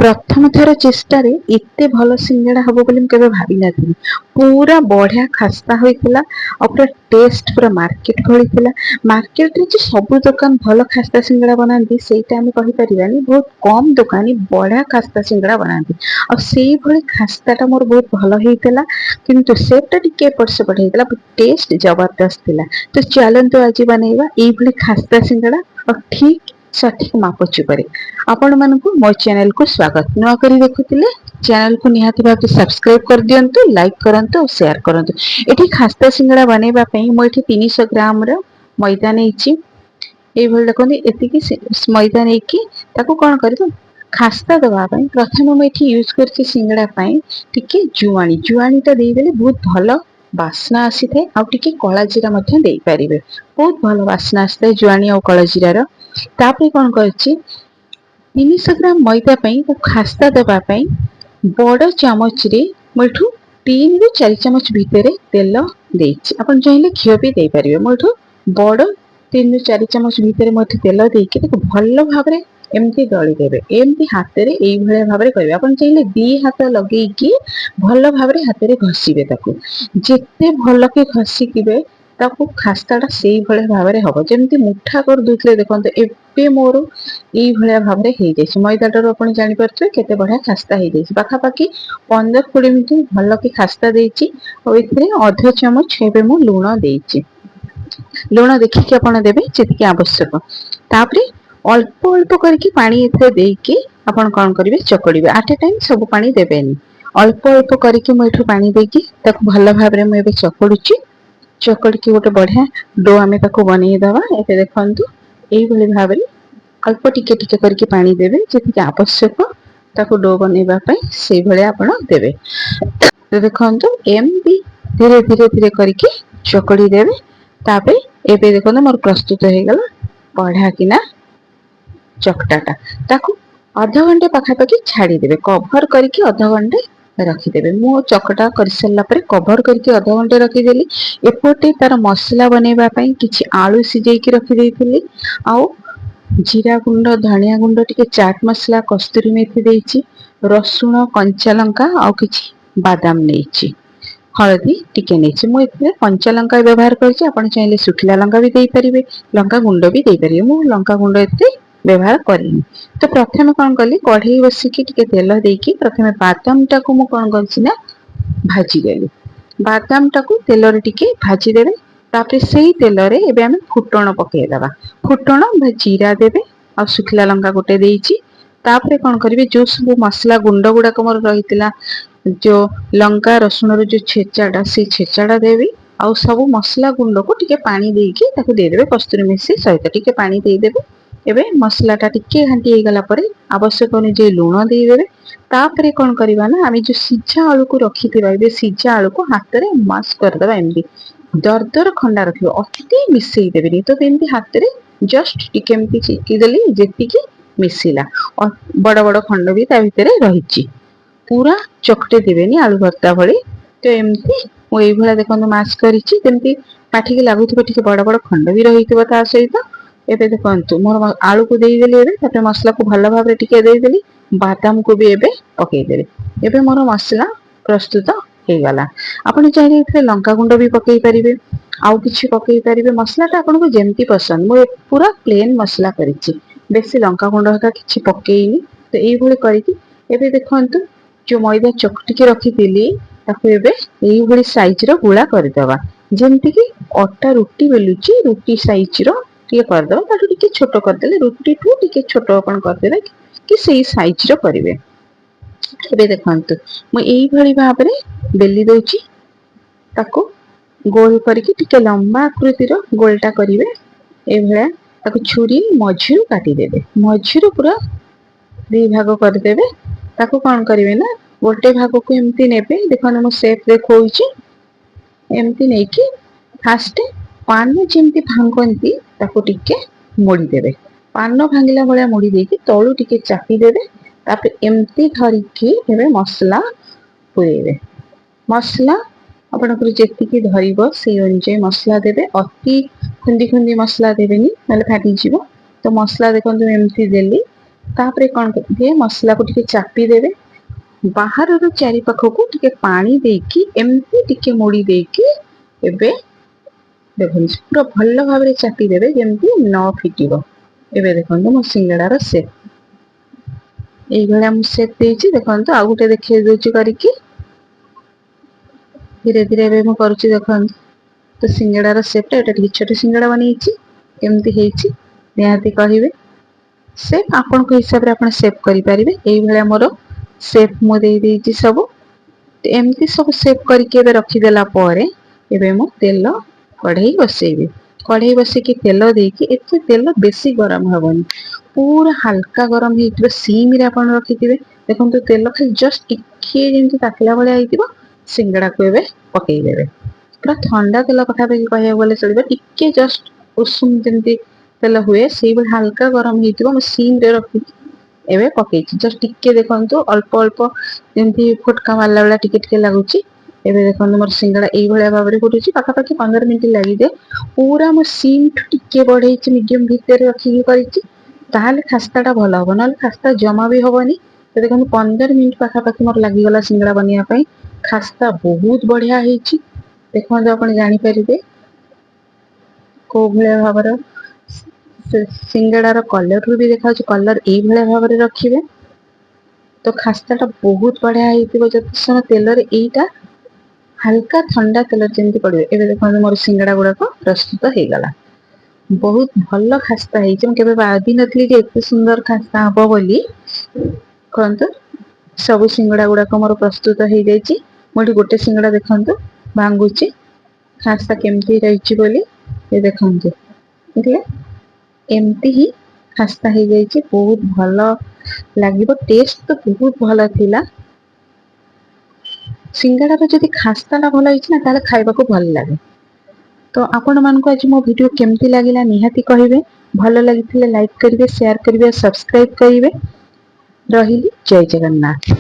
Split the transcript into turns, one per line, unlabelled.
प्रथम थर चेष्टार एते भल सिंगड़ा हम बोली केबे भाभी नथी। पूरा बढ़िया खस्ता होइतिला और पूरा टेस्ट पूरा मार्केट भली थिला। मार्केट रे जे सब दुकान भल खस्ता सिंगड़ा बनाती सेटा हम कहि परिबानी, बहुत कम दुकानी बढ़िया खस्ता सिंगड़ा बनाती और सेई भली खस्ताटा मोर बहुत भल हेतिला, किंतु सेटा टिके एपट सेपट हेतिला, टेस्ट जबरदस्त थिला। तो चलंतु आज बनेଇବା एई भली खस्ता सिंगड़ा और ठीक सठिक मापचुपरे। आपण मानकु मो चैनल को स्वागत। नुआ करी देखुतिले चैनल को निहाती भाबे सब्सक्राइब कर दियंतु, लाइक करंतु और शेयर करंतु। एठी खस्ता सिंगड़ा बनेबा पई मो एठी 300 ग्राम रो मैदा नेइची। एई भल देखोनी एतिकी मैदा नेइकी ताको कोन करबो खास्ता दबा पई प्रथम मो एठी यूज करछि सिंगड़ा पई टिके जुआनीटा देई देले बहुत भलो बास्ना आसी थे आ टिके कला जीरा मध्य देई परिबे। बहुत भलो बास्ना आसी जुआनी और कला जीरा रो। तापरे कोन करछि 300 ग्राम मैदा पई खास्ता दबा पई बड़ चामच रे मोठू 3 रु 4 चामच भितरे तेल देइछि। आपण चाहिले घियो भी देई परिबे। मोठू बड़ 3 रु 4 चामच भितरे मोठू तेल देइके ताको भलो भाबरे एमती दळी देबे। एमती हाथे एई भले भाबरे करबे। आपण चाहिले दी हाथ लगेइकी भलो भाबरे हाथे घसीबे। ताको जेते भलो के घसीबे ताको खास्ताटा सेई भले भाबरे हबो। जेमती मुठा कर दुतले देखंत एबे मोर एई भले भाबरे हे जायछि। मैदाटार आपण जानि परछे केते बढ़िया खास्ता हे जायछि। पाखापाखि 15-20 मिनिट भलो के खास्ता देइछि और एथिरे आधा चामच एबे मो लूण देइछि। लूण देखिके आपण देबे जेतिके आवश्यक। तापरे अल्प अल्प करके पानी एथिरे देइके आपण कोन करिवे चकड़िबे। आठ टाइम सब पानी देबेनी, अल्प अल्प करके मो एठु पानी देइकी ताको भलो भाबरे मो एबे चकड़ुछि। चकड़ी के गोटे बढ़िया डो आमे ताको बनै दवा। एते देखंतु एई भली भाबरे अल्प टिके टिके करके पानी देबे जेतिके आवश्यक ताको डो बनैबा पई सेई भले आपण देबे। तो देखंतु एमबी धीरे धीरे धीरे करके चकड़ी देबे। तापे एबे देखंतु मोर प्रस्तुत हे गेला बढ़िया किना चकटाटा। ताको आधा घंटे पाखापाखि छाड़ी देबे, कभर करके आधा घंटे रखिदेबे। मो चकटा कर सारा पर कभर करके आधा घंटे रखिदेली। एपटे तार मसला बनैबा पई किछि आलू सिजेइकी रखि देइथिली आउ जीरा गुंड, धनिया गुंड, टिके चाट मसला, कस्तूरी मेथी देइछि, रसुण, कंचा लंका आउ किछि बादाम नेइछि, हळदी टिके नेइछि। मो एथिरे कंचा लंका व्यवहार करछि। आपण चाहिले सुखिला लंका भी देई परिबे, लंका गुंड भी देई परिबे। मो लंका गुंड एते व्यवहार करिनि। तो प्रथमे कोन कली कढ़ई बसिकी टिके तेल देइकी प्रथमे बादाम टाको मो कोन करछि ना भाजी देली। बादाम टाको तेल रे टिके भाजी देबे। तापरे सेई तेल रे एबे हम फुटण पकेइ दबा। फुटण जीरा देबे आ सुखिला लंका गोटे देइछि। तापरे कोन करिवे जो सब मसला गुंड गुडा मोर रहितिला, जो लंका रसुण रो जो छेचाडा से छेचाडा देबी आउ सब मसला गुंड को टिके पानी देइकी ताको दे देबे। कस्तूरी मेथी सहित टिके पानी दे देबे। एबे मसलाटा टिके घांटी हे गला परे आवश्यक अनुसार लूण दे देबे। तापरे कोन करबा ना आमे जो सिझा आलू को रखिथिबा एबे सिझा आलू को हाथ रे मास कर दबा। एमदी दरदर खंडा रखिबो, अति मिसेई देबेनी। तो एमदी हाथ रे जस्ट टिके एमती चिकी देली जेतिकी मिसिला और बड़ बड़ खंड भी ता भितरे रहिछि। पूरा चकटे देबेनी आलू भर्ता भली। तो एमती मो एई भला देखंतु मास करिछि जेमती पाठी के लागुथिबो, टिके बड़ बड़ खंड भी रहिथिबो ता सहित। एबे देखंतु मोर आलू को देई देली। एबे तापर मसला को भलो भाबरे टिके देई देली, बादाम को भी एबे पकेई देली। एबे मोर मसला प्रस्तुत हे गला। आपण चाहे इथे लंका गुंड भी पकेई परिबे, आउ किछि पकेई परिबे। मसलाटा आपण को जेमती पसंद। मो पूरा प्लेन मसला करिछि, बेसी लंका गुंड हका किछि पकेइनी। तो एई भली करिछि। एबे देखंतु जो मैदा चकटी के रखिथिली ताको एबे एई भली साइज रो गुळा करदबा। जेमती कि अटा रुटी बेलुची रुटी साइज रो टिके करदबा। ताटू टिके छोटो करदेले रुटी ठू टिके छोटो आपण करदेबे कि सेई साइज रो करिवे। एबे देखंतु मो एई भली भाबरे बेली दोछि। ताको गोल करके टिके लंबा आकृति रो गोलटा करिवे। ए भला ताको छुरी मझिरु काटी देबे। मझिरु पूरा दी भाग कर देबे। ताको कोन करिवे ना गोटे भाग को एमती नेबे। देखन मो शेप देखौछि। एमती नै कि फास्ट पान जेमती भांगंती ताको टिके मोड़ी देबे। पान भांगिला भलिया मोड़ी देकी तळु टिके चापी देबे। तापर एमती धरिकी एबे मसला पुरेबे। मसला आपनकर जेतिकी धरिबो से अनुसार मसला देबे। अति खुंदी खुंदी मसला देबेनी नले फाटी जिवो। तो मसला देखंतु एमती देली। तापर कौन करेंगे मसला को टिके चापी देवे बाहर चारि पाखक टिके पानी देकी एमती टिके मोड़ी देकी एबे देखो पूरा भल भाव चापी देवे जमती न फिटिबो। एबे देखो मो सिंगड़ार सेप यही सेप देती देखो आउ गोटे देखे दूसरी करके धीरे धीरे एबे मु करूची देखो तो सिंगड़ार सेपटा एटा टिके छोट सिंगड़ा बनेइची एमती हेइची निहाती कहिबे सेप आपन को हिसाब रे आपन सेप करि परिबे। एई भलिया मोर सेप मु देई देइची सब एमती सब सेप करके एबे रखी देला परे एबे मु तेल कढ़ई बसेइबे। कढ़ई बसेकी तेल देकी एते तेल बेसी गरम हबनी पूरा हल्का गरम हेइतिबे सिम रे आपन रखिथिबे। देखंतु तेल खाली जस्ट टिके जेमती ताकला भलिया हेइतिबो सिंगड़ा को एबे पकेई देबे। पूरा ठंडा तेल कथा पे कहया बोले चलिबे टिके जस्ट उषुम जेमती तेल हुए से हल्का गरम हेइतिबो मु सिम रे रखि एबे पकेइछि जस्ट टिके देखंतु अल्प अल्प जेमती फुटका मारला बेला टिके टिके लागुछि। एबे देखंतु मोर सिंगड़ा एई भलिया भाबरे फुटुछि पाखा पाखी 15 मिनिट लागि दे पूरा मो सिम टिके बढ़ेइछि मीडियम भितर रखिକି करिछि ताहाले खास्ताटा भल हबो नले खास्ता जमा भी हबनी। तो देखंतु 15 मिनिट पाखा पाखी मोर लागि गला सिंगड़ा बनिया पई खास्ता बहुत बढ़िया हेइछि। देखंतु आपण जानि परिबे को भलिया भाबर सिंगड़ार कलर भी देखा कलर यही भाया भाव में रखिए तो खास्ताटा बहुत बढ़िया होइतिबो जति समय तेल रे एटा हल्का ठंडा तेल जेमती पड़े एबे देखो मोर सिंगड़ा गुड़ाक प्रस्तुत हो गला बहुत भल खास्ता होइछि। मु केबे भाबी नथली जे एते सुंदर खास्ता हबो बोली कहंतु सब सिंगड़ा गुड़ाक मोर प्रस्तुत हो जाइछि। मोटी गोटे सिंगड़ा देखंतु भांगुछि खास्ता केमती रहिछि बोली ए देखंतु देखले एमती ही खास्ता हो जाइए बहुत भल लगे टेस्ट तो बहुत भल थिला। सिंगड़ार जदि खास्ताटा भल होइछि ना ताले खाइबा को भल लागे। तो आपण मानको आज मो वीडियो केमती लागिला निहाती कहिबे भल लागिथिले लाइक करिवे शेयर करिवे सब्सक्राइब करिवे। रहिली जय जगन्नाथ।